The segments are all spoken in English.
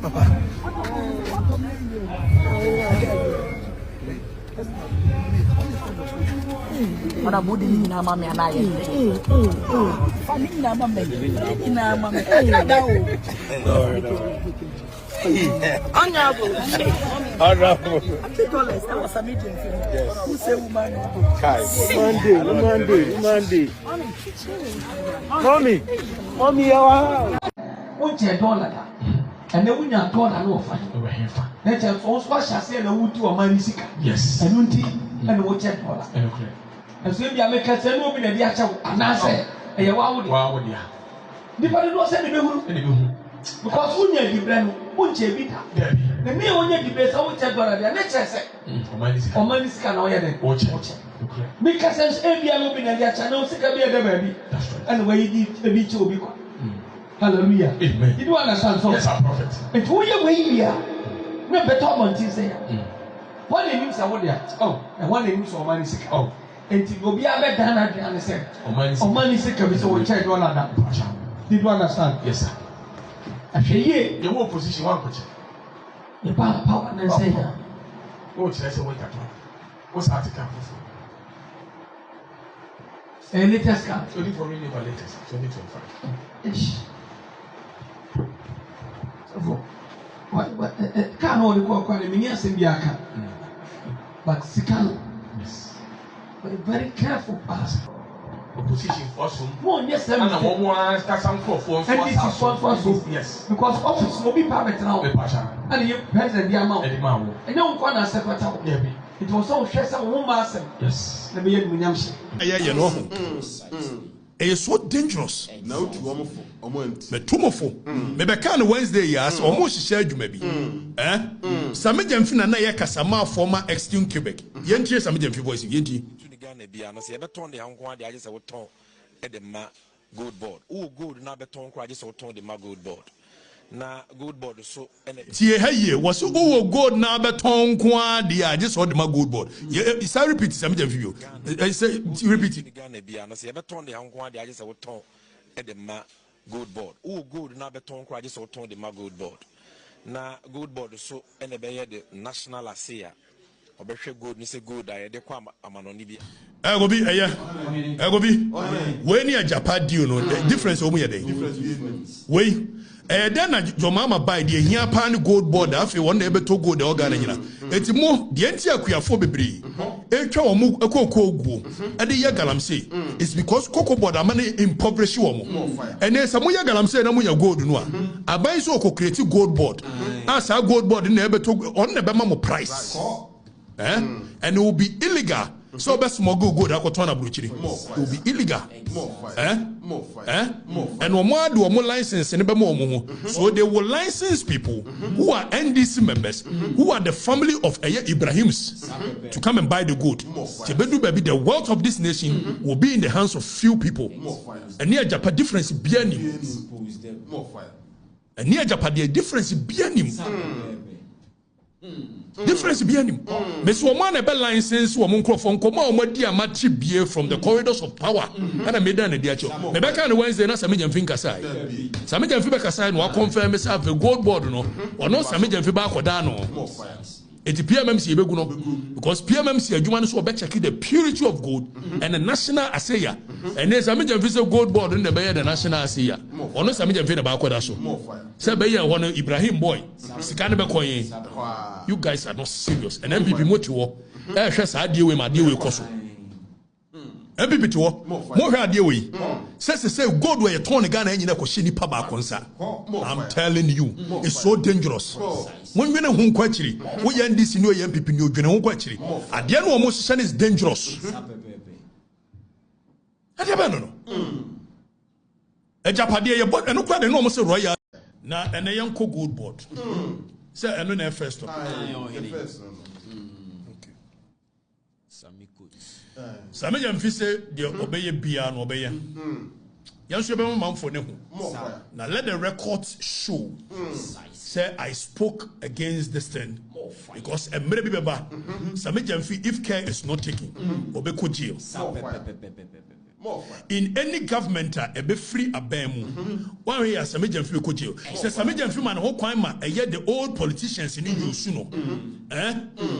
Papa. Mana budi ni na mama ya naye. Fani na mama ni na mama. Dawo. Honorable. Honorable. Dollars. That was Sammy Gyamfi. Yes. Who say woman? Monday. Mommy, yawa. $1 and then when you are God, I know fine. Let's have also shall say the wood to a man. Yes. And $1 and so you make us no be the actual and I say, wow, dear. The body was any because when you brand, won't you be that? The mere when you be so much $1, the next say, or money can oil watch. Because as every other been a channel, sick of the baby. And where you did a beach will be. Hallelujah. Amen. You do understand so? Yes, our prophet. And who you way here? No better on Tuesday. One name is a word. Oh, and one name is a money sick. Oh, and it will be a better than I understand. Oh, money sick of his own child. Did you understand? Yes, sir. I say, yeah, your own position, one question. The power and say, what should I say? What's article? A latest car. Only for me, never latest. 2025. Ish. What can't only walk on a minias in Biaka. But Sikan. Yes. But very careful pass. Opposition for some. One, yes, and one more some for and this is for yes. Because office will be private now. And you present the amount. And no one has secretary. It was so stressed on one master. Yes. Let me hear Williamson. You know. It's so dangerous. Now to almost. Me tumofo. Me be kan Wednesday yes almost share you maybe. Sammy Gyamfi na ye kasama former Extreme Quebec. Yentie Sammy Gyamfi voice yentie. Ghana bia no se be ton de hanko ade age se wo ton e de ma gold board. O gold na be ton kra age se wo ton de ma gold board. Na gold board so ene tie haye was o gold na beton kwa dia just hold my gold board. You say repeat Sammy Gyamfi yo. I say repeat it. Ghana bia no se be ton de hanko ade age se wo ton e de ma gold board. O gold na be ton kra age se wo ton de ma gold board. Na gold board so ene be ye the national asia. Obehwe gold ni se gold aye de kwa amanoni bia. Egobi egobi we ni ajapa deal no the difference o mu ye dey we then your mama buy the here pan gold board afi one ebe to gold the organ nyina enti mo de enti akuafo bebre etwa omu ekoko oguo e de ye galamsey it's because cocoa board amane impoverish wo mo ene se mo ye galamsey na mo ya gold no a aban so ko create gold board asa gold board na ebe to on na be ma mo price and it will be illegal. So best smuggle gold akotona bruchiri. It will be illegal. And one do more license and more. So they will license people who are NDC members, who are the family of Ibrahims, to come and buy the gold. Baby, the wealth of this nation will be in the hands of few people. And near Japan difference behind him. And near Japan the difference behind him. Difference behind him. Miss Woman a license woman from Koma dear Matri beer from the corridors of power. And I made an idea. Maybe kind of Wednesday, not Sammy Gyamfi Kasai. Sammy Gyamfi Kasai no confirm myself a gold board no or no Sammy Gyamfi back or down. It's PMMC because PMMC you want to check the purity of gold and the national assaya. And there's Sammy Gyamfi gold board in the Bay the national assaya. Or no Sammy Gyamfi about what I saw. Say Bay one Ibrahim boy. You guys are not serious. And MPP motiwo. I deal with my deal with Koso. MPP to more deal with. Say God where you turn again and you know Koshini Paba Konsa. I'm telling you, it's so dangerous. When we know whom quachiri, we end this in your MPP new general quachiri. At the end of almost is dangerous. I don't know. A Japadia bought and no quite enormous royal. Now and a young gold board. Say I know first one. Okay. Sammy Gyamfi say the obey bia no obey. Yan so be man for ne ho. Now let the records show. Say I spoke against this thing because a mere beba Sammy Gyamfi if care is not taken obe ko jail. in any government a be free abemu one way Sammy Gyamfi ko jail say Sammy Gyamfi man ho kwan ma the old politicians in use no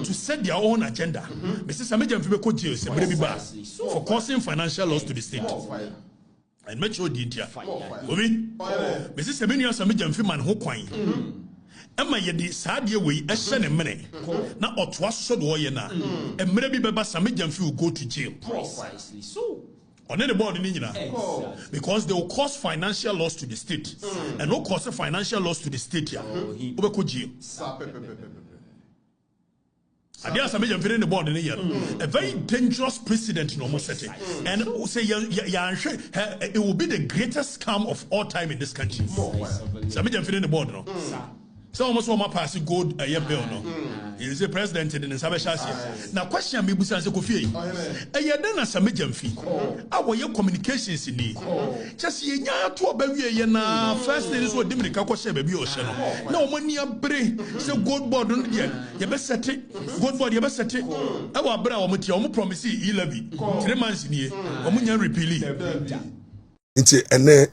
to set their own agenda me say Sammy Gyamfi be ko jail say be ba for causing financial loss to the state and make sure the India obi me say Sammy Gyamfi man ho kwan Emma yedi saadie we ehye ne mene na otoa so do ye na emre bi beba Sammy Gyamfi will go to jail precisely so on the board in India because they will cause financial loss to the state and no cause financial loss to the state ya obeko jail Adia Sammy Gyamfi in the board in India a very dangerous precedent in almost setting and say it will be the greatest scam of all time in this country Sammy Gyamfi in the board no so almost one pass gold a year bill no he is a president in the Sabashasi now question me busa se Kofi e ye den na Sammy Gyamfi awo ye communications ni just ye nya to obawie ye na first thing is what Dominica ko share baby o she no na o mani abre se gold board no ye be set gold board ye be set e wa abre o motia o mo promise e levy 3 months ni o mo nya repeal nti ene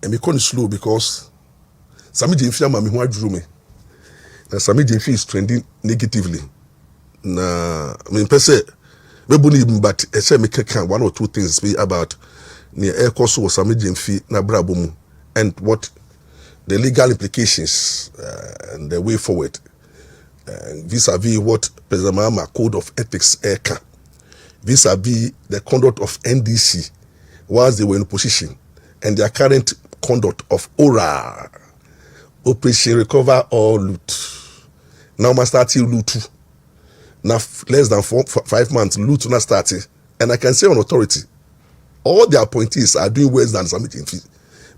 me kon slow because Sammy Gyamfi ama me ho adwuru me. Na Sammy Gyamfi is trending negatively. Na me pese me buni but e say me can one or two things be about near air course was Sammy Gyamfi na brabo mu and what the legal implications and the way forward vis-a-vis what President Mahama Code of Ethics can vis-a-vis the conduct of NDC whilst they were in position and their current conduct of ORA Operation Recover or Loot. Now my starting loot. Now less than 5 months loot not started. And I can say on authority, all the appointees are doing worse than Sammy Gyamfi.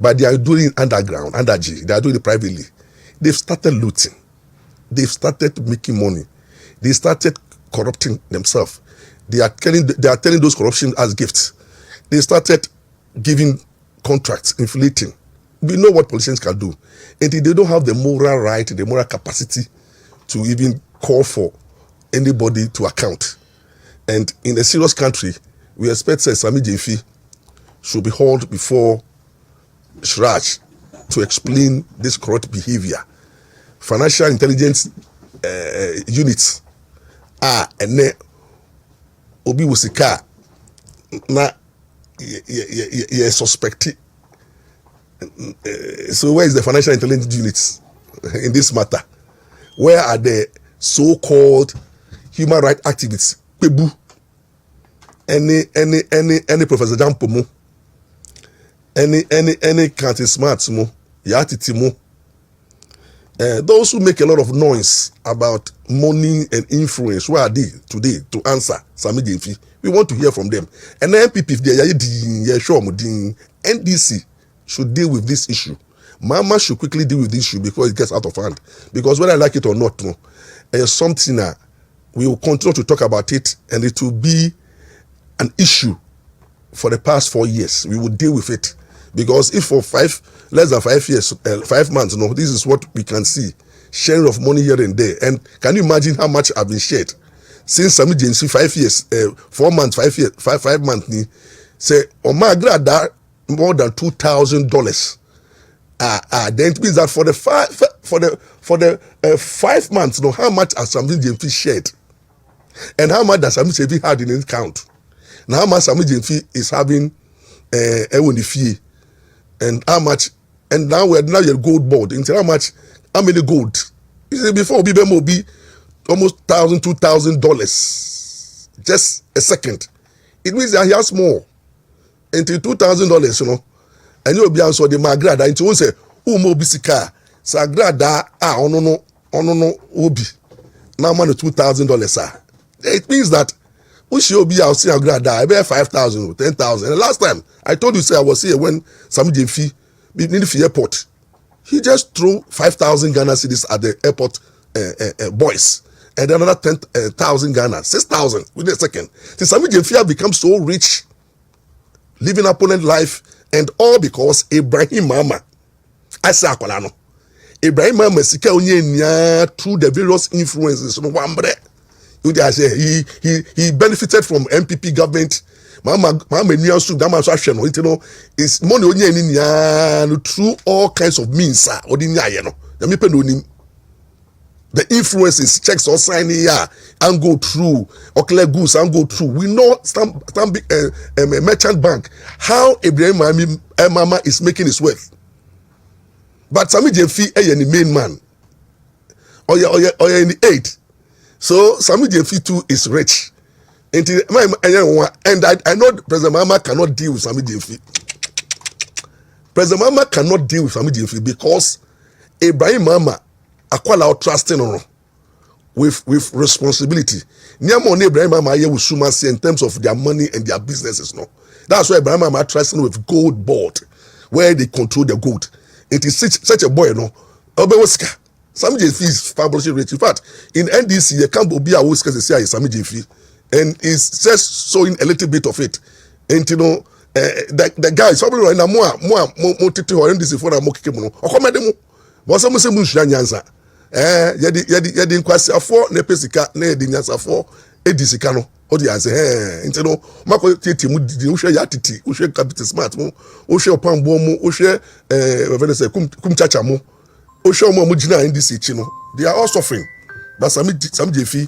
But they are doing underground, under G. They are doing it privately. They've started looting. They've started making money. They started corrupting themselves. They are telling those corruption as gifts. They started giving contracts, inflating. We know what politicians can do. And they don't have the moral right, the moral capacity to even call for anybody to account. And in a serious country, we expect Sammy Gyamfi should be hauled before Shraj to explain this corrupt behavior. Financial intelligence units are and obi wusika na ye suspected. So where is the financial intelligence units in this matter? Where are the so-called human rights activists? Pebu, any Professor Jampomo, any Kanti Smarts mo, Yatiti mo. Those who make a lot of noise about money and influence, where are they today to answer Sammy Gyamfi? We want to hear from them. And the MPP, if they are NDC should deal with this issue. Mama should quickly deal with this issue before it gets out of hand. Because whether I like it or not, no, something we will continue to talk about it, and it will be an issue for the past 4 years. We will deal with it. Because if for less than 5 years, 5 months, no, this is what we can see. Sharing of money here and there. And can you imagine how much have been shared? Since Sammy Gyamfi 5 years, 4 months, 5 years, 5 months, say, Oma Agradaa more than $2,000. Then it means that for the 5 months, no, how much has Sammy Gyamfi shared, and how much does Sammy Gyamfi had in his account, and how much Sammy Gyamfi is having fee, and how much, and now you're gold board. And how many gold? You see, before be almost $2,000, just a second. It means that he has more. Into $2,000, you know, and you'll be answered the Agradaa. Into one say, mo bisika, so Agradaa, no, obi. Now money $2,000, sir. It means that we should be out see Agradaa. I bet 5,000, 10,000. And the last time I told you, say I was here when Sammy Gyamfi near the airport, he just threw 5,000 Ghana cedis at the airport boys, and then another 10,000 Ghana, 6,000 within a second. Since Sammy Gyamfi have become so rich, living opponent life, and all because Ibrahim Mama, I say Akolano, Ibrahim Mama sika onye nya through the various influences no wambre. He benefited from MPP government. Mama near soup that man so you know is money only through all kinds of means or the influences checks or sign here and go through or clear goods and go through. We know merchant bank how Ibrahim Mama is making his wealth. But Sammy Gyamfi the main man or in the 8. So Sammy Gyamfi too is rich. And I know President Mama cannot deal with Sammy Gyamfi. President Mama cannot deal with Sammy Gyamfi because Ibrahim Mama acquire trusting on with responsibility. Niamo Ibrahim Mama here with sumacy in terms of their money and their businesses. No, that's why Ibrahim Mama trusting with gold board where they control the gold. It is such a boy, no. Sammy Gyamfi is fabulously rich. In fact, in NDC, you can't be a whisker to say Sammy Gyamfi. And it's just showing a little bit of it. And you know, the guy is probably right now more titi or NDC for a mokikimuno. Or come at them. But some say Musha Nyanza. Yadi inquasi afo, ne pesika, ne dinyansa afo, edisicano. Or the answer, and you know, Mako Titi, Usha Yatiti, Usha Capital Smart, Usha Opambour, Usha, Ebenezer Opambour, Usha Mujina NDC, Chino. They are all suffering. But Sammy Gyamfi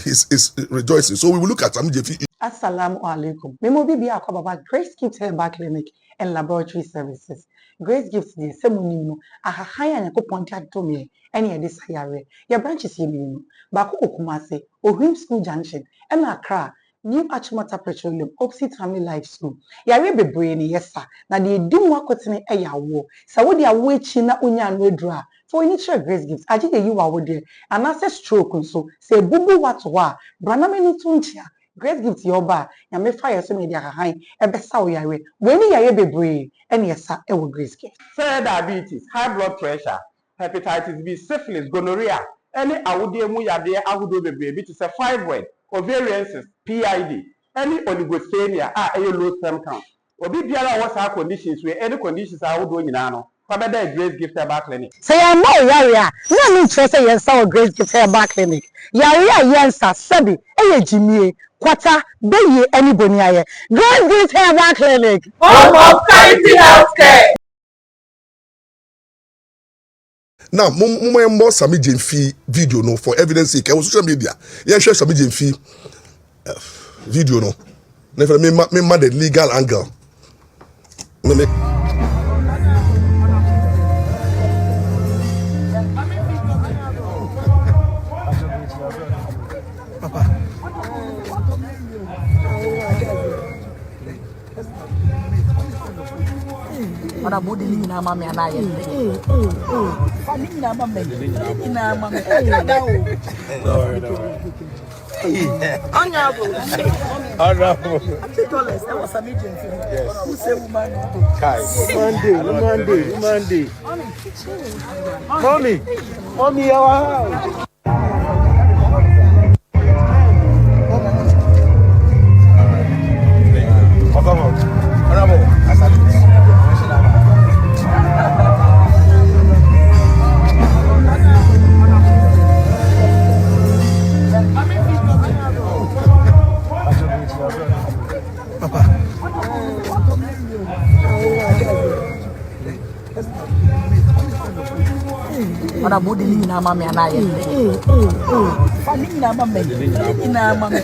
is rejoicing. So we will look at Sammy Gyamfi. Assalamu alaikum. Memo bibi akobaba Grace Gift Hair Clinic and Laboratory Services. Grace Gift the semunino ahahaya nyako ponti atomi ene this yare. Your branches yemino. Baku Okumase, Ohim School Junction, and Accra, New Achimota Petroleum, Opposite Family Life School. Yare be brainy, yes sir. Na di dim wakotini eya wo. Sa wo di awe china unya nwedra. For initial Grace Gifts, I did you are there, and I said stroke so say bubu what wa, Branamini Tuntia, Grace Gifts your bar, and may fire so many high, a besaw yare, when you be brave, and yes, sir, I will Grace Gift. Fair diabetes, high blood pressure, hepatitis B, syphilis, gonorrhea, any awudiemu yade awudo baby to say fibroid, ovarian cyst, PID, any oligosthenia, a low sperm count. Obi biara what's our conditions where any conditions are doing in ano. Grace Gift Hair Clinic. Say I know Yaria. No need to say yes, our Grace Gift Hair Clinic. Yaria Yansa, Sabi, Jimmy, Quata, Baye, anybody. Grace Gift Hair Clinic. Home of quality healthcare. Now, more Sammy Gyamfi video no for evidence sake. I was social media. Yeah, share Sammy Gyamfi video no. Never me the legal angle. Ona budi ni na mama anaye. Family na mama. Ni na mama. Honorable. I'm the tallest. That was Sammy Gyamfi. Yes. Who say woman? Monday. Mommy, our Ona budi ni na mama anaye. Family na mama. Ni na mama.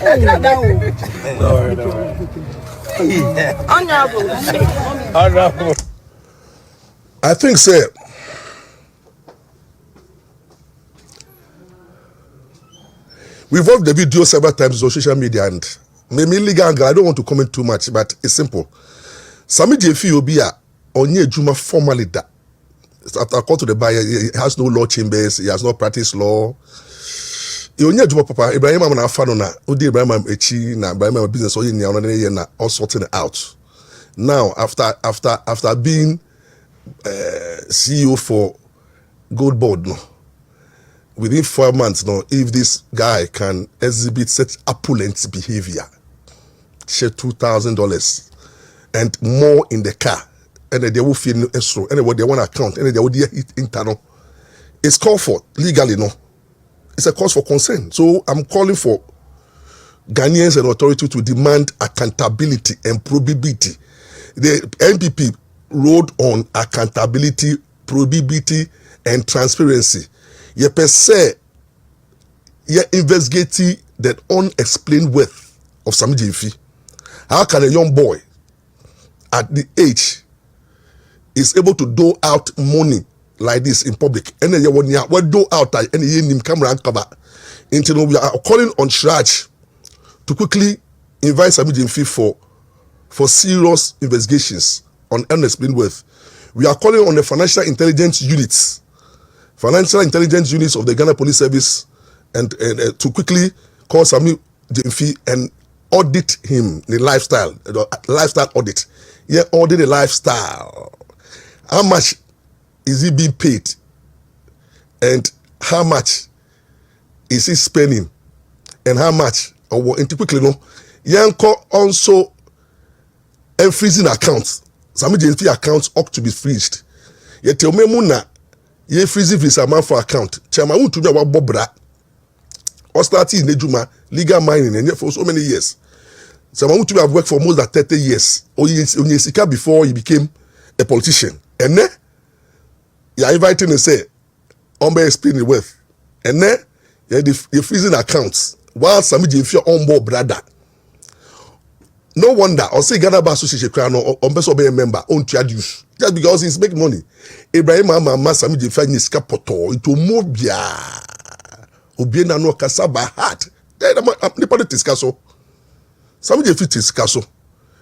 Honorable. I think, sir, we've watched the video several times on social media and maybe legal angle. I don't want to comment too much, but it's simple. Sammy Gyamfi Obia onye juma formally that. According to the buyer, he has no law chambers, he has not practiced law. He only juma papa Ibrahim Mama na fano na odi Ibrahim Mama echi na Ibrahim Mama business oye ni ono na na all sorting it out. Now after being CEO for Gold Board, no, within 4 months, no, if this guy can exhibit such opulent behavior, share $2,000 and more in the car, and then they will feel no escrow, and they want account, and they will hit internal. It's called for legally, no. It's a cause for concern. So I'm calling for Ghanaians and authority to demand accountability and probability. The NPP wrote on accountability, probability, and transparency. Ye per se, ye investigating the unexplained wealth of Sammy Gyamfi. How can a young boy at the age is able to dole out money like this in public? And then you dole out and you camera and cover. Until we are calling on Outrage to quickly invite Sammy Gyamfi for serious investigations on unexplained wealth. We are calling on the financial intelligence units of the Ghana Police Service and to quickly call Sammy Gyamfi and audit him, the lifestyle audit. Yeah, audit the lifestyle. How much is he being paid? And how much is he spending? And how much? Or quickly, no. Yanko also freezing accounts. Sammy Gyamfi accounts ought to be freezed. Yet tell me muna ye freezing this amount for account. Chama who to be about Bobra. Or starting in Nejuma legal mining and for so many years. Someone who have worked for more than 30 years. Or Onyesika before he became a politician. And then you are inviting and say, Ombe explain the wealth. And then you're freezing accounts while Sammy Gyamfi on board brother. No wonder, or say Ghana Bar Association crown or best be a member on use just because he's making money. Ibrahim Ama Sammy Gyamfi is capoto into mobia. Obiena no kasaba heart. Then the politics caso. Sammy Gyamfi is caso.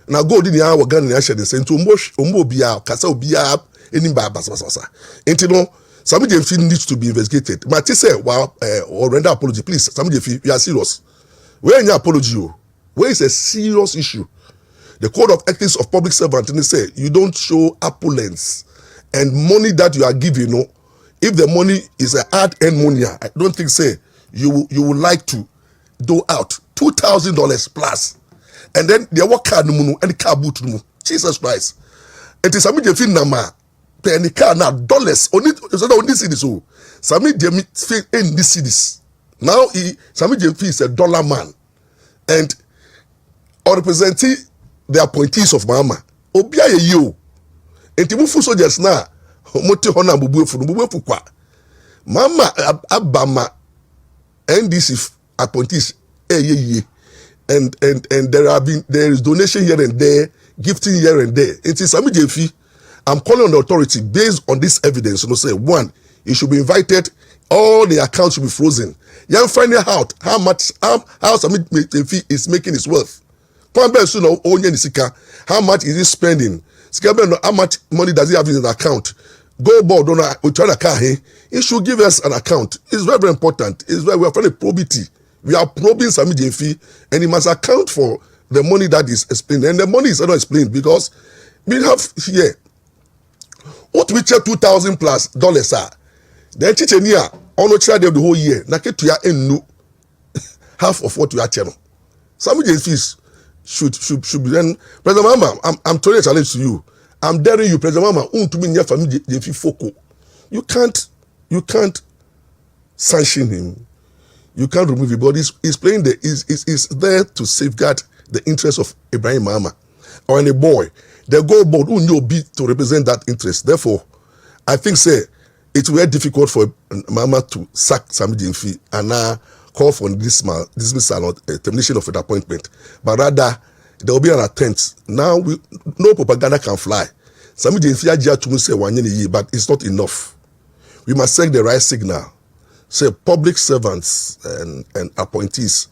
Now go in the hour Ghana nation and say to mobia kasa obia any basa. Into no Sammy Gyamfi needs to be investigated. But say or render apology, please. Sammy Gyamfi, you are serious. Where is your apology? Where is a serious issue? The Code of Ethics of Public Servant, and they say you don't show opulence and money that you are giving. You know, if the money is a hard-earned money, I don't think say you would like to do out $2,000 plus, and then they work card and the car boot. Jesus Christ! It is Sammy Gyamfi nama pay any car now dollars only cities. So Sammy Gyamfi in these cities now. Sammy Gyamfi is a dollar man, and or representing the appointees of Mama. Obia ye you. Enti mufu soldiers na mote hona bubuefu kwa. Mama abama NDC appointees ye. And there is donation here and there, gifting here and there. It is Sammy Gyamfi. I'm calling on the authority based on this evidence. You know, say one, he should be invited. All the accounts should be frozen. You find out how Sammy Gyamfi is making his wealth. How much is he spending? How much money does he have in his account? Go board on a car. He should give us an account. It's very, very important. It's very, we are trying to probity. We are probing Sammy Gyamfi, and he must account for the money that is explained. And the money is not explained because we have here what we check $2,000 plus dollars are. The Chichenia on the whole year. Naketuya enu half of what we are channel. Sammy Gyamfi should be then. President Mama, I'm throwing a challenge to you. I'm daring you, President Mama, to be near Family Gyamfi Foko. You can't sanction him. You can't remove it, but he's playing is there to safeguard the interests of Ibrahim Mama or any boy. The goal board who know be to represent that interest. Therefore, I think it's very difficult for Mama to sack Sammy Gyamfi and now call for dismissal or termination of an appointment. But rather, there will be an attempt. Now, no propaganda can fly. Sammy Gyamfi aja to say 1 year, but it's not enough. We must send the right signal. Say public servants and appointees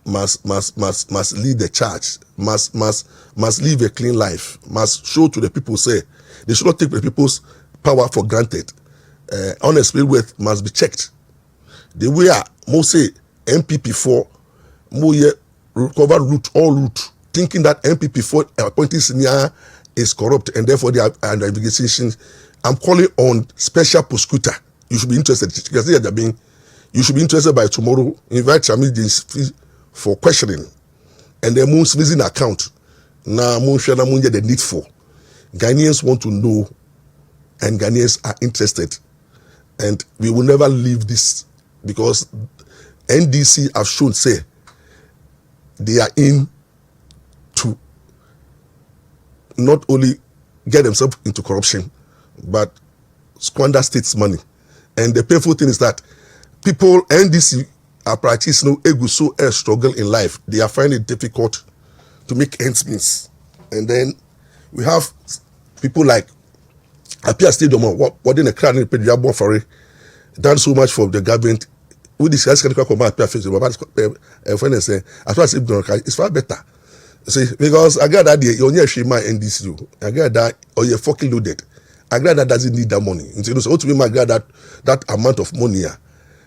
must lead the charge, must live a clean life, must show to the people, say they should not take the people's power for granted. Unexplained wealth must be checked. The way most say MPP for more recover root, thinking that MPP for appointees is corrupt and therefore they are under investigation. I'm calling on special prosecutor. You should be interested. You should be interested by tomorrow. Invite Sammy Gyamfi for questioning. And then Moon's visiting account. Now Moon share the need for. Ghanaians want to know and Ghanaians are interested. And we will never leave this because NDC have shown say they are in to not only get themselves into corruption, but squander state's money. And the painful thing is that people, NDC, are practicing so a struggle in life. They are finding it difficult to make ends meet. And then we have people like Apia Stadium, what in a crowd in the for it, done so much for the government. We discuss can come Apia Stadium, but friend say, as far as it's far better. See, because Agradaa you only shima NDC. Agradaa or you're fucking loaded. Agradaa doesn't need that money. You know, so to be my Agradaa that amount of money.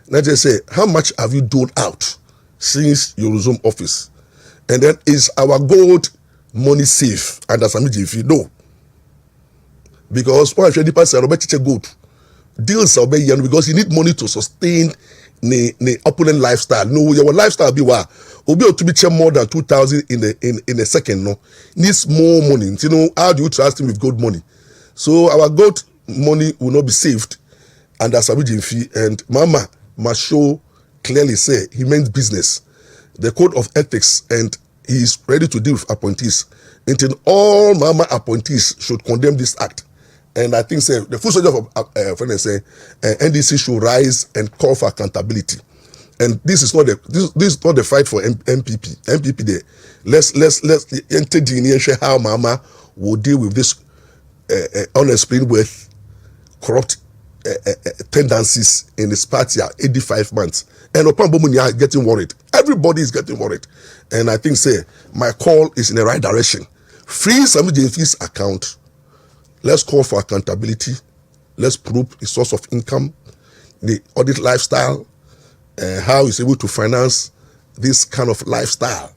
Let's just say, how much have you doled out since you resume office? And then is our gold money safe under Sammy Gyamfi? No. Because one should pass a gold. Deals are being because you need money to sustain the opulent lifestyle. No, your lifestyle be what? Obi to be more than 2,000 in a second. No, needs more money. You know, how do you trust him with gold money? So our gold money will not be saved under Sammy Gyamfi, and Mama must show clearly say he means business, the code of ethics, and he is ready to deal with appointees. Until all Mama appointees should condemn this act. And I think say the full soldier of NDC should rise and call for accountability. And this is not the fight for MPP. MPP there. Let's enter how Mama will deal with this unexplained with corrupt tendencies in this party. 85 months. And Opambour are getting worried. Everybody is getting worried. And I think say my call is in the right direction. Free Sammy Gyamfi's account. Let's call for accountability. Let's prove his source of income, the audit lifestyle, how he's able to finance this kind of lifestyle.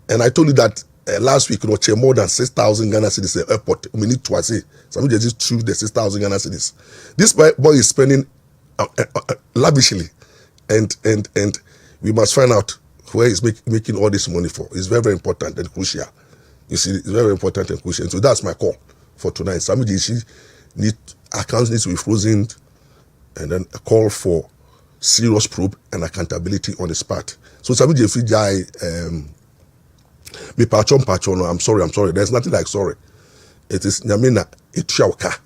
And I told you that last week, you know, more than 6,000 Ghana cedis at the airport. We need to say, somebody just threw the 6,000 Ghana cedis. This boy is spending lavishly, and we must find out where he's making all this money for. It's very, very important and crucial. You see, it's very important and crucial. So that's my call for tonight. Sammy Gyamfi accounts need to be frozen, and then a call for serious probe and accountability on his part. So Sammy Gyamfi me patron, no, I'm sorry. There's nothing like sorry. It is Nyamina Itchauka.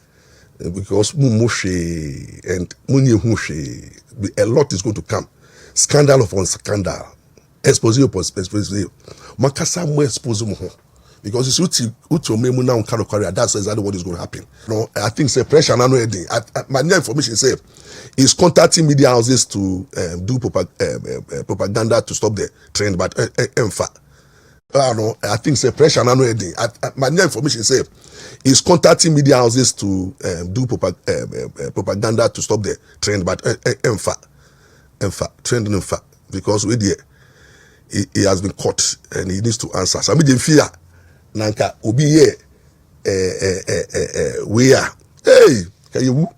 Because Mumushe and Munye a lot is going to come. Scandal upon scandal. Exposure upon exposure. Makasa mo expose mo. Because it's uti memu now kind of career. That's exactly what is going to happen. No, I think say pressure na no ending. My new information say is contacting media houses to do propaganda to stop the trend, but no, I think say pressure na no ending. My new information say is contacting media houses to do propaganda to stop the trend, but trend in fact, because we there he has been caught and he needs to answer. Sammy Gyamfi nanka obi ye we are hey kayewu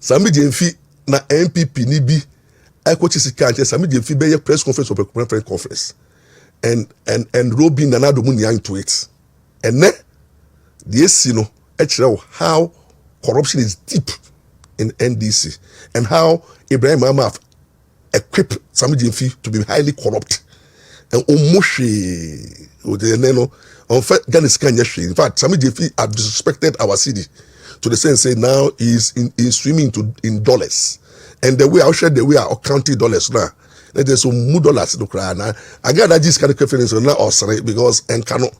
Sammy Gyamfi na MPP ni bi ekochi sika nche Sammy Gyamfi be ye press conference or conference conference and Robin Nanado mu nya into it and the esi no e how corruption is deep in NDC and how Ibrahim Mama equip Sammy Gyamfi to be highly corrupt and omoshi in fact, Sammy Gyamfi have disrespected our city to the sense say now he's swimming in dollars, and the way I share the way I counting dollars now. There's some more dollars to cry now. I got that this kind of confidence on that because and cannot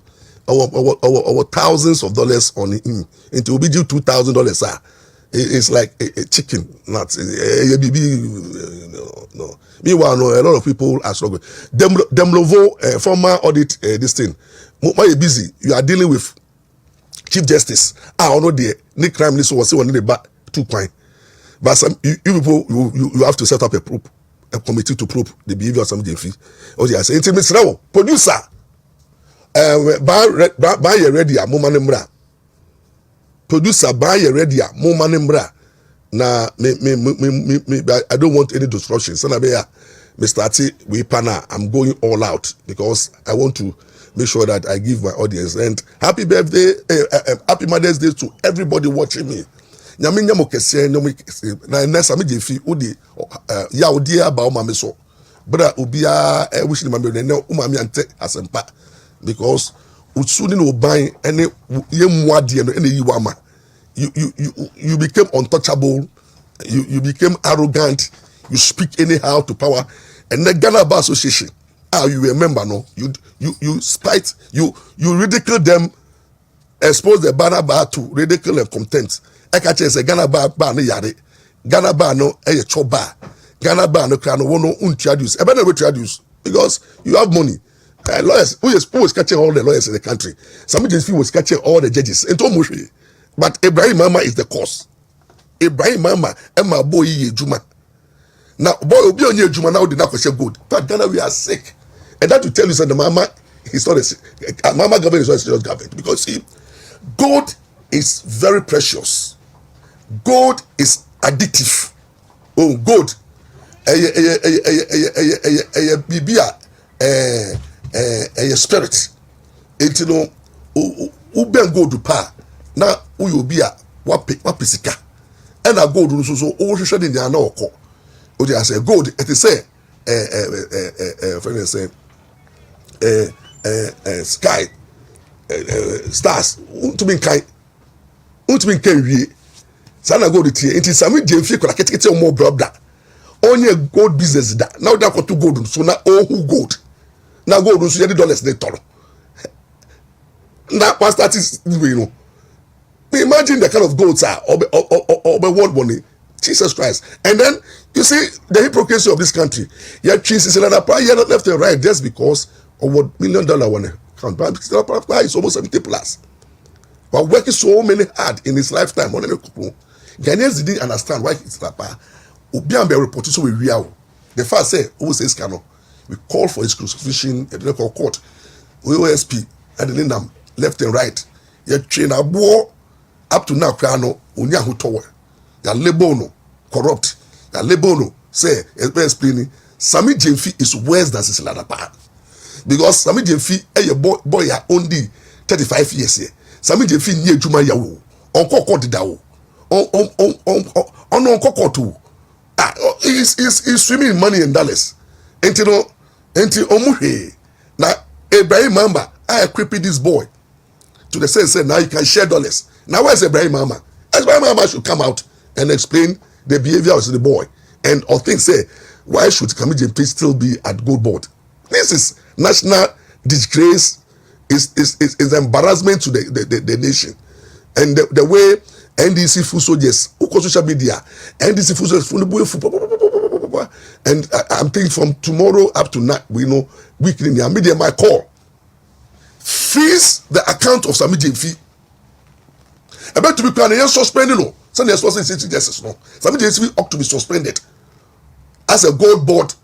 our thousands of dollars on him into will be due $2,000. It's like a chicken, not a no. Meanwhile, no, a lot of people are struggling. Demlovo, former audit, this thing. Why busy? You are dealing with Chief Justice. I know the Nick crime list was one in the back 2 points. But some you people you have to set up a committee to probe the behavior of Sammy Gyamfi. Oh yes, Mr. Rawo, producer. Buy ready a moment. Producer buy ready a moment. Na I don't want any disruption. So na Mr. Ati, I'm going all out because I want to make sure that I give my audience and happy birthday, happy Mother's Day to everybody watching me. Nyame nyamo kese na Sammy Gyamfi udi ya odi aba o mame so brother obia wish ni mama no umami ante asempa because usuni no ban ene yemu ade no ene yiwa ma you became untouchable, you became arrogant, you speak anyhow to power, and the Ghana Bar Association, you remember no, you spite, you ridicule them, expose the Ghana Bar to ridicule and contempt. I catch say Ghana Bar no yare, Ghana Bar no choba, Ghana Bar no crano no introduce, never introduce because you have money. Lawyers who is catching all the lawyers in the country. Sammy Gyamfi was catching all the judges. But Ibrahim Mama is the cause. Ibrahim Mama and my boy Juma. Now, boy will be on your Juma now, did not question good. But Ghana, we are sick. And that to tell you that the Mama is not a Mama government is not a serious government. Because see, gold is very precious. Gold is addictive. Oh, gold. A spirit. It you know, Uben gold to pa. Now, who you be a wapisika, and a gold so all shut in the anoko. Or they say gold, it is say, sky, stars, to be kind, to be kind. Sana gold it here. It is Sammy Gyamfi could get it more brother. Only a gold business that now that got to gold, so now all who gold. Now gold so $80 they told. Now, what that is, you know. Imagine the kind of goats are or world money, Jesus Christ. And then you see the hypocrisy of this country. Yet Jesus is another price, not left and right just because of what $1 million one count. But is almost 70 plus. But working so many hard in his lifetime on any couple. Ghanaians didn't understand why it's that bad. Obiambe reported so we real. The first say, who says cannot? We call for his crucifixion at the local court. OSP and the Linam left and right. Yet train a war. Up to now, Krano, Unya who tower. Ya lebono, corrupt. Ya lebono, say, explaining, Sammy Gyamfi is worse than Cecilia Dapa. Because Sammy Gyamfi, boy, ya only 35 years here. Sammy Gyamfi, nye Juma Yawu. Onko Koti Dao. Onko Kotu. He's swimming money in dollars. Enti Omuhe. Now, Ibrahim Mamba, I equipped this boy. To the sense, now you can share dollars. Now, where's Ibrahim Mama? Ibrahim Mama should come out and explain the behavior of the boy. And or things say, why should Sammy Gyamfi still be at Gold Board? This is national disgrace, is embarrassment to the nation. And the way NDC food soldiers, social media, NDC food soldiers, and I'm thinking from tomorrow up to night, we know, weekly, media might call. Freeze the account of Sammy Gyamfi. About to be planning suspended. No, some of the justice. No, Sammy Gyamfi ought to be suspended as a Gold Board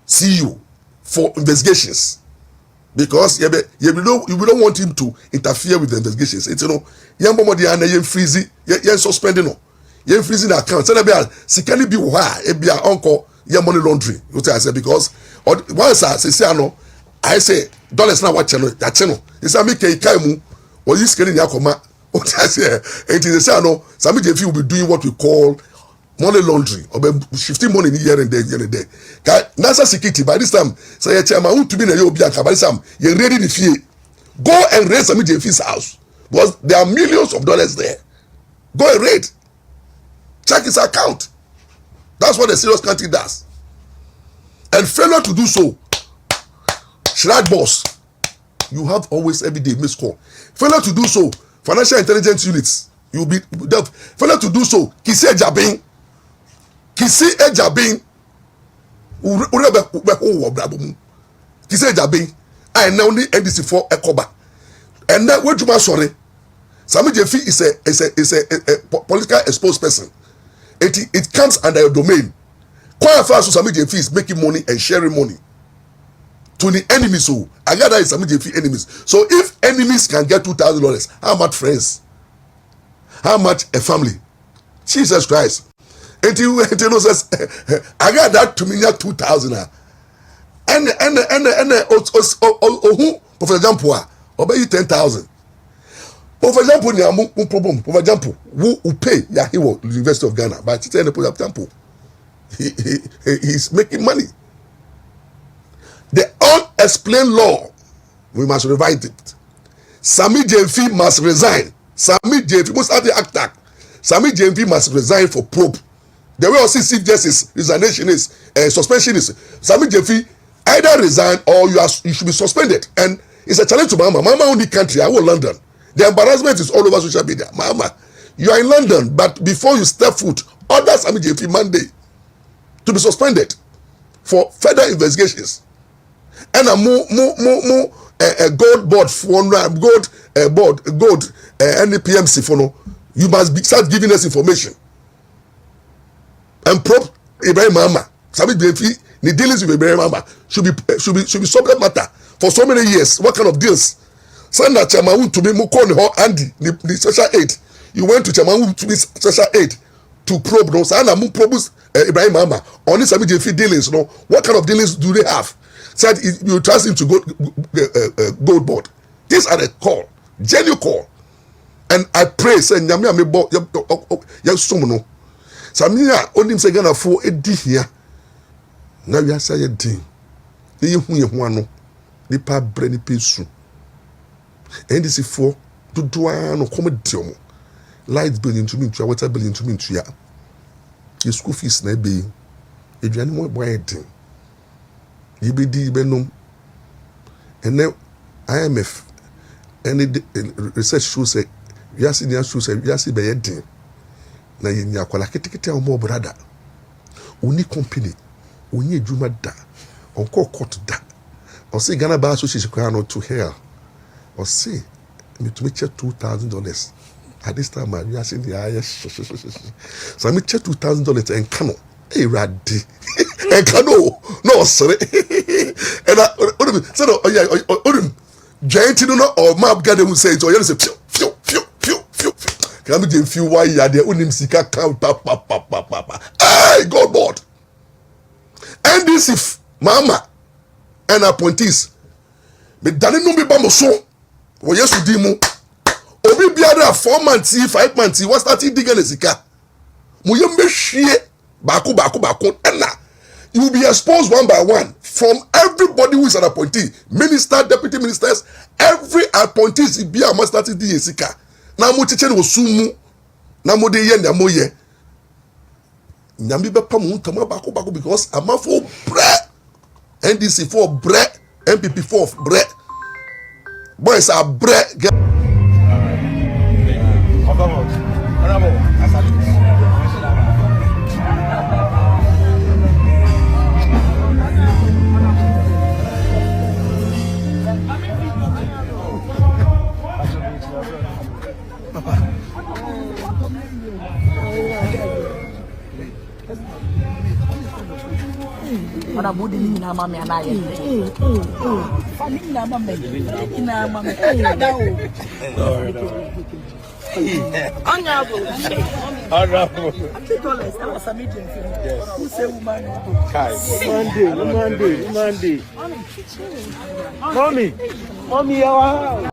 CEO for investigations because you don't want him to interfere with the investigations. It's freezing, suspending. No, freezing the account. So there can be why uncle money laundering. What I say because once I say no, I say dollars now what channel that channel. It's a make a kaimu or this getting yakoma. What I say it is a no. Sammy Gyamfi will be doing what we call money laundering or shifting money here and there. NASA security by this time say chairman to be in a Yobianka by this time you're ready to fear. Go and raid Sammy Gyamfi's house because there are millions of dollars there. Go and raid. Check his account. That's what a serious country does. And failure to do so, Shrad boss, you have always every day missed call. Failure to do so, financial intelligence units, you'll be failure to do so. Kisi Ejabin, Kisi Ejabin, I now need NDC for Ekoba. And that what you must sorry. Sammy Gyamfi is a political exposed person. It comes under your domain. Quite fast, Sammy Gyamfi is making money and sharing money to the enemies. So Agradaa is Sammy Gyamfi enemies. So if enemies can get $2,000, how much friends? How much a family? Jesus Christ. And you says Agradaa to me 2,000. And for example, obey 10,000. For example, for example, who pay Yahiwo, University of Ghana, but it's an example. He's making money. The unexplained law, we must revise it. Sammy Gyamfi must resign. Sammy Gyamfi must have the attack. Sammy Gyamfi must resign for probe. The way our Chief Justice resignation is, suspension is, Sammy Gyamfi either resign or you should be suspended. And it's a challenge to Mama. Mama only country, I will London. The embarrassment is all over social media. Mama, you are in London, but before you step foot, order Sammy Gyamfi Monday to be suspended for further investigations. And a gold board for gold board NPMC for no. You must start giving us information. And prop Ibrahim Mama, Sammy Gyamfi, the dealings with Ibrahim Mama should be subject matter for so many years. What kind of deals? Send that Chairman to be Mukon or Andy, the special aid. You went to Chairman to be special aid to probe those and I'm probes Ibrahim Mama on this Sammy Gyamfi dealings. No, what kind of dealings do they have? Said you trust him to go gold board. These are the call, genuine call. And I pray, say, Nyame amebo somono. Samia onim se Ghana for edi here. Na wi asa ye din. E hu ano. Nipa bre ni pesu. NDC for dodo ano comedy omo. Light bill into me to water bill into me to ya. Your school fees na be. Eduane mo boy din. Yibidi benum. And then IMF any research shows say we are senior shows say we are see be din. Na yenya kwala ketekete o mo brother. Oni company, oni adwuma da. Onko court da. O say Ghana Bar Association kwa no to hell. O say me to me check $2,000. At this time we are seeing the highest. So me check $2,000 and cano. Hey raddi. And cano. No sorry. And I said oh giant no or map garden will say it or you say phew. Can be the few why you are there unim sika count pa. Hey God board. And this if mama and appointees me dani no be bamo so wo yesu di mu obi biara 4 months 5 months what starting digging sika mo yem be hwie baako and you will be exposed one by one from everybody who is an appointee, minister, deputy ministers, every appointee is be a master di sika. Na mo chiche no sumu na mo de ye na mo ye. Nyambi be pa mo ntama baako because amafo bre NDC for bre MPP for bre boys are bre. Ona budi ni na mama na ye. Fani na mama ni na mama. Honorable. $50. That was Sammy Gyamfi. Yes. Who say woman? Monday. Mommy, wow.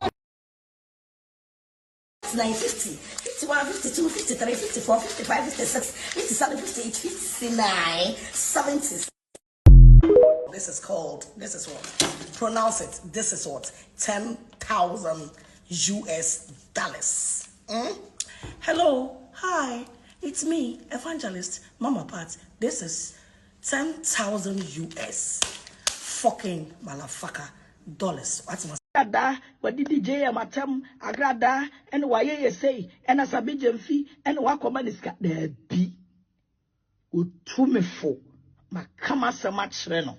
950, 51, 52, 53, 54, 55, 56, 57, 58, 59, 70. This is what? Pronounce it. This is what? $10,000 US. Hello, hi, it's me, Evangelist Mama Pat. This is 10,000 US. Fucking motherfucker dollars. What's my Agradaa, what did DJ Matem, Agradaa, and why you say, and a Sammy Gyamfi, and what command is got there be? Utumefo, Makama so much reno.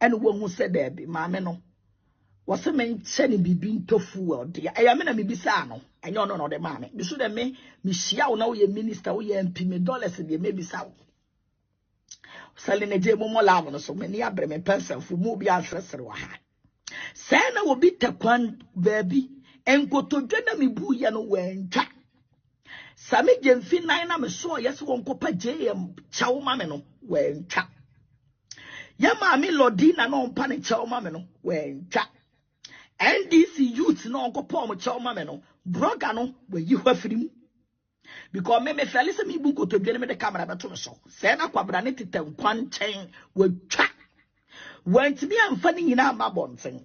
And one who said there be, Mameno. Was a man sending be being tofu, dear. I am in a mibisano, and you know the mammy. You should have me, Michelle, now your minister, we MP me dollars and you may be south. Selling a jemo molavano, so many abreme pencil for movie ancestor. Sana will be Takwan baby, and go to Jenna Buya no when Jack. Sammy Gyamfi 9 am so yes, won't go pa JM Chow Mameno when Jack. Yamami Lordina no panic Chow Mameno when Jack. NDC youths no go poor Chow Mameno, Brogano, where you have him. Because me fell is a me buko to get me the camera to so. Sena quabranity 1 chain with Jack. went me and funny in our bonting.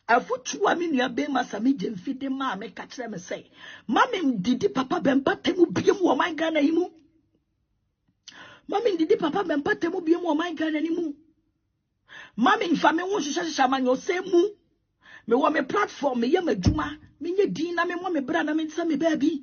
I put 2 million be my Sammy Gyamfi de ma me catch them say, Mammy did papa bempa temu bium or my gun anymore. Mammy did papa bempa temu bium or my gun anymore. Mammy family wants to shaman your same moo. Me want me platform, me yam a juma, me ye dina, me want me brother, me some baby.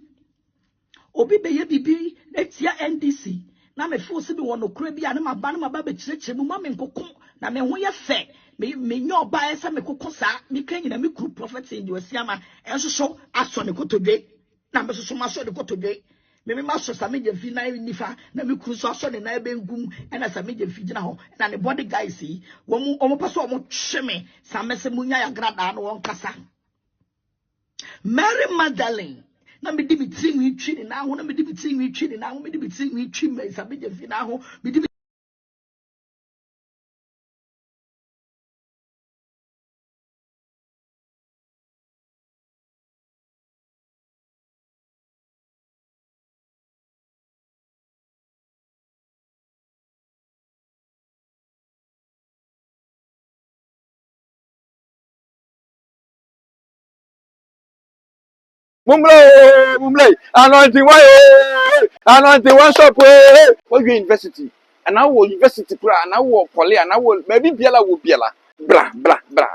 Obi be ye bibi, let's ya NDC. Na me force me want no crabby and my banner, my baby church, and mammy and cocoon, na me when you fair. Me no buy some cocosa, me can in a micro prophets in your siama, and so as on the go today. Number so much the go today. Me master Sammy Gyamfi na nifa na me kuso so na ebe ngum na Sammy Gyamfi gina ho na ne body guys yi omo paso omo tweme samese munya ya Agradaa no won kasa Mary Magdalene na me di bitri wi twi ni na ho na me di bitri wi twi ni na ho me di bitri wi twi me Sammy Gyamfi na ho me di Mumlay, anointing one shop, what university, and I will university, and I will poly, and I will maybe Biela will Biela, blah,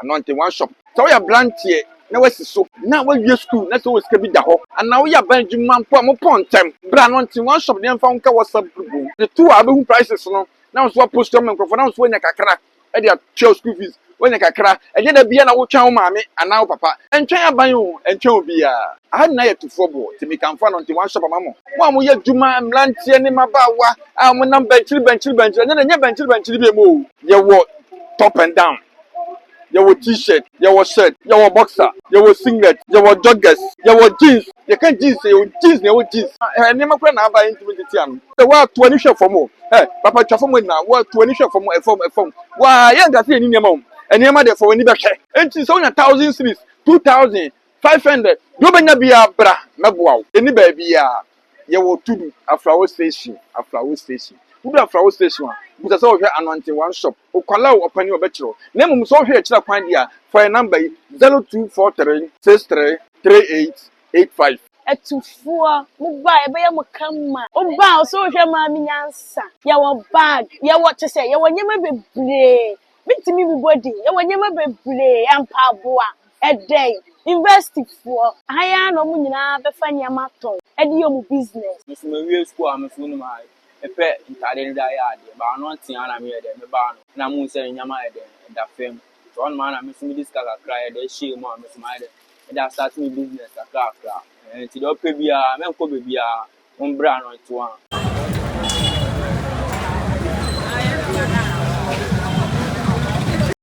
anointing one shop. So we are blunt here, now what's so now when you school, that's always can be the hole, and now we are Benjamin upon time, blah, anointing one shop, then found was the 2 album prices, now swap post on microphone, when I crack at their child school fees. When I crack, and yet be an old child, mammy, and now papa, and try by you, and show be I had near to football to become fun until one shop of mamma. One will yet do my lanty and my bawa, I'm a number bench, and then a bench, move. You walk top and down. You were t-shirt, you were shirt, you were boxer, you were singlet, you were joggers, you were jeans. You can't jeans, you were jeans. And never can have by intimate. The world 20 shop for more. Hey, Papa Chafam now, work 20 shop for more, a form. Why, I ain't got any mom. And you're mother for any back. And she's on 1,000 cities, 2,500. You may not be a bra, Mabuau. Any baby, you will to a flower station, Who be a flower station? Because I here anointing one shop. Okala open your bachelor. Name so here to find here for a number 0243 63 3885. Etufuo muba ebe ya mukama oba so hwe ma mi nyansa ya wo bag ya wo to say ya wo nyema bebre bitimi bi body ya wo nyema bebre Ampaw edey investifo aya no mu nyina be fa nyama ton edi yo mu business this me we school am so no mai epe ntade nda ya ade ba no ntia na me ede me ba no na mu se nyama ede da fam so on man na me simi discuss akra ede share mo am so mai ede da start me business akra and to the bia men ko bia on bra no to one